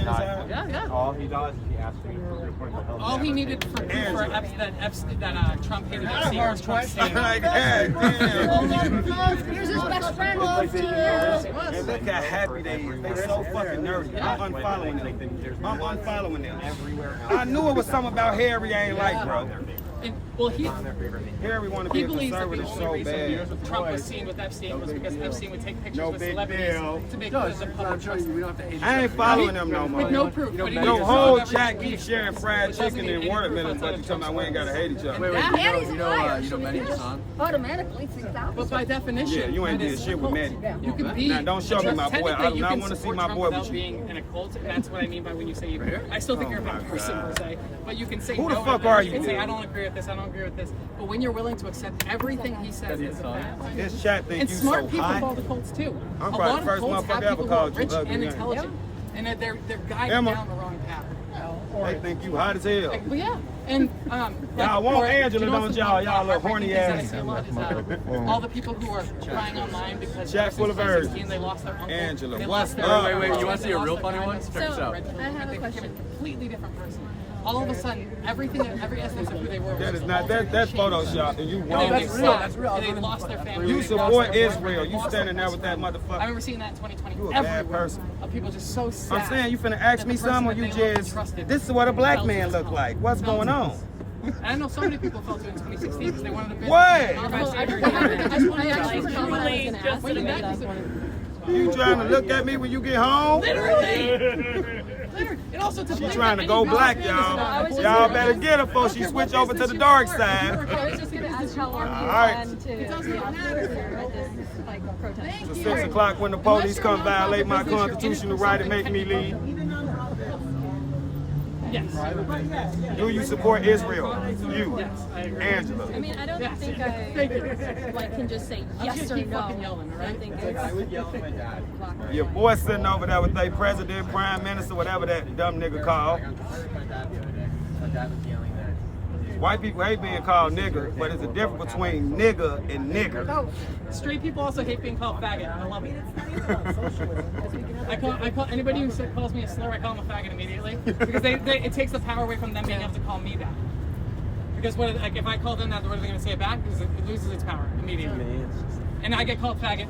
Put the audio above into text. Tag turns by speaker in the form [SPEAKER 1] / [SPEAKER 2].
[SPEAKER 1] in his ass?
[SPEAKER 2] Yeah.
[SPEAKER 3] All he does is he asks me for reporting the health.
[SPEAKER 2] All he needed for that Trump hated Epstein was Trump saying.
[SPEAKER 1] Like, hey, damn.
[SPEAKER 4] Here's his best friend.
[SPEAKER 1] And look how happy they is. They so fucking nerdy. I'm unfollowing them. I'm unfollowing them. I knew it was something about Harry I ain't like, bro.
[SPEAKER 2] And, well,
[SPEAKER 1] Harry want to be
[SPEAKER 2] he
[SPEAKER 1] a
[SPEAKER 2] believes that the
[SPEAKER 1] conservative
[SPEAKER 2] only
[SPEAKER 1] so
[SPEAKER 2] reason
[SPEAKER 1] bad.
[SPEAKER 2] Trump was seen with Epstein was because Epstein would take pictures with
[SPEAKER 1] big
[SPEAKER 2] celebrities
[SPEAKER 1] deal.
[SPEAKER 2] to make sure the public trust him.
[SPEAKER 1] I ain't following them no more.
[SPEAKER 2] With no proof. But he
[SPEAKER 1] Your
[SPEAKER 2] did
[SPEAKER 1] whole
[SPEAKER 2] so
[SPEAKER 1] chat
[SPEAKER 2] every
[SPEAKER 1] keeps
[SPEAKER 2] week,
[SPEAKER 1] sharing fried
[SPEAKER 2] which doesn't
[SPEAKER 1] chicken
[SPEAKER 2] give
[SPEAKER 1] and
[SPEAKER 2] any
[SPEAKER 1] watermelon,
[SPEAKER 2] proof
[SPEAKER 1] but you
[SPEAKER 2] outside
[SPEAKER 1] talking about we ain't gotta hate each other.
[SPEAKER 4] Maddie's a liar.
[SPEAKER 5] you know Maddie's son?
[SPEAKER 4] Automatically 6,000.
[SPEAKER 2] But by definition,
[SPEAKER 1] Yeah, you ain't
[SPEAKER 2] that
[SPEAKER 1] did
[SPEAKER 2] is
[SPEAKER 1] shit
[SPEAKER 2] a
[SPEAKER 1] with
[SPEAKER 2] cult.
[SPEAKER 1] Maddie.
[SPEAKER 2] You can be.
[SPEAKER 1] Now, don't show me my boy. I do
[SPEAKER 2] Technically, you
[SPEAKER 1] not
[SPEAKER 2] can
[SPEAKER 1] want to see
[SPEAKER 2] support
[SPEAKER 1] my
[SPEAKER 2] Trump
[SPEAKER 1] boy
[SPEAKER 2] without
[SPEAKER 1] with you.
[SPEAKER 2] being in a cult. That's what I mean by when you say you. I still think you're a bad person per se, but you can say
[SPEAKER 1] Who the
[SPEAKER 2] no.
[SPEAKER 1] fuck are you,
[SPEAKER 2] You can say
[SPEAKER 1] dude?
[SPEAKER 2] I don't agree with this. I don't agree with this. But when you're willing to accept everything he says as a fact,
[SPEAKER 1] This chat think
[SPEAKER 2] and
[SPEAKER 1] you
[SPEAKER 2] smart
[SPEAKER 1] so
[SPEAKER 2] people fall
[SPEAKER 1] hot.
[SPEAKER 2] to cults too.
[SPEAKER 1] I'm
[SPEAKER 2] A
[SPEAKER 1] probably
[SPEAKER 2] lot
[SPEAKER 1] the
[SPEAKER 2] of
[SPEAKER 1] first
[SPEAKER 2] cults
[SPEAKER 1] motherfucker
[SPEAKER 2] have
[SPEAKER 1] ever
[SPEAKER 2] people who are
[SPEAKER 1] called you
[SPEAKER 2] rich
[SPEAKER 1] ugly,
[SPEAKER 2] and
[SPEAKER 1] yeah.
[SPEAKER 2] intelligent, and that they're guided
[SPEAKER 1] Emma.
[SPEAKER 2] down the wrong path.
[SPEAKER 1] They think you hot as hell.
[SPEAKER 2] Like, well, yeah, and
[SPEAKER 1] Y'all want Angela, don't y'all? Y'all little horny ass.
[SPEAKER 2] All the people who are crying online because
[SPEAKER 1] Chat full of
[SPEAKER 2] 2016 they lost their uncle.
[SPEAKER 1] Angela,
[SPEAKER 2] They
[SPEAKER 1] what's
[SPEAKER 2] lost their
[SPEAKER 1] up?
[SPEAKER 5] Wait, you wanna see a real funny one?
[SPEAKER 2] Check
[SPEAKER 5] this out.
[SPEAKER 4] I have a question.
[SPEAKER 2] A completely different person. All of a sudden, every essence of who they were.
[SPEAKER 1] That
[SPEAKER 2] was
[SPEAKER 1] is not that's Photoshop, and you
[SPEAKER 2] And
[SPEAKER 1] wrong.
[SPEAKER 2] they stopped, and they lost their family.
[SPEAKER 1] You
[SPEAKER 2] They lost
[SPEAKER 1] support
[SPEAKER 2] their
[SPEAKER 1] Israel.
[SPEAKER 2] boyfriend,
[SPEAKER 1] You
[SPEAKER 2] lost
[SPEAKER 1] standing
[SPEAKER 2] their
[SPEAKER 1] there with that
[SPEAKER 2] best friend.
[SPEAKER 1] motherfucker.
[SPEAKER 2] I remember seeing that in 2020.
[SPEAKER 1] You a bad
[SPEAKER 2] everywhere.
[SPEAKER 1] person.
[SPEAKER 2] Of people just so sad.
[SPEAKER 1] I'm saying you finna ask me something, or you just this is what a black man look like. What's going on?
[SPEAKER 2] And I know so many people felt it in 2016 because they wanted to.
[SPEAKER 1] What? You trying to look at me when you get home?
[SPEAKER 2] Literally. And also to
[SPEAKER 1] She trying to go black, y'all. Y'all better get her before she switch over to the dark side.
[SPEAKER 4] I was just going to ask how long you
[SPEAKER 1] Alright.
[SPEAKER 4] plan to protest.
[SPEAKER 1] It's 6 o'clock when the police come violate my constitutional right and make me leave.
[SPEAKER 2] Yes.
[SPEAKER 1] Do you support Israel? You,
[SPEAKER 2] Yes, I agree.
[SPEAKER 1] Angela.
[SPEAKER 4] I mean, I don't think I can just say yes or
[SPEAKER 2] keep
[SPEAKER 4] no.
[SPEAKER 2] fucking yelling, all right?
[SPEAKER 4] I think it's
[SPEAKER 1] Your boy sitting over there with their president, prime minister, whatever that dumb nigga called. White people hate being called nigger, but there's a difference between nigger and nigger.
[SPEAKER 2] Oh, straight people also hate being called faggot. I love it. I call anybody who calls me a slur, I call them a faggot immediately because it takes the power away from them being able to call me back. Because if I call them that, what are they going to say back? Because it loses its power immediately. And I get called faggot.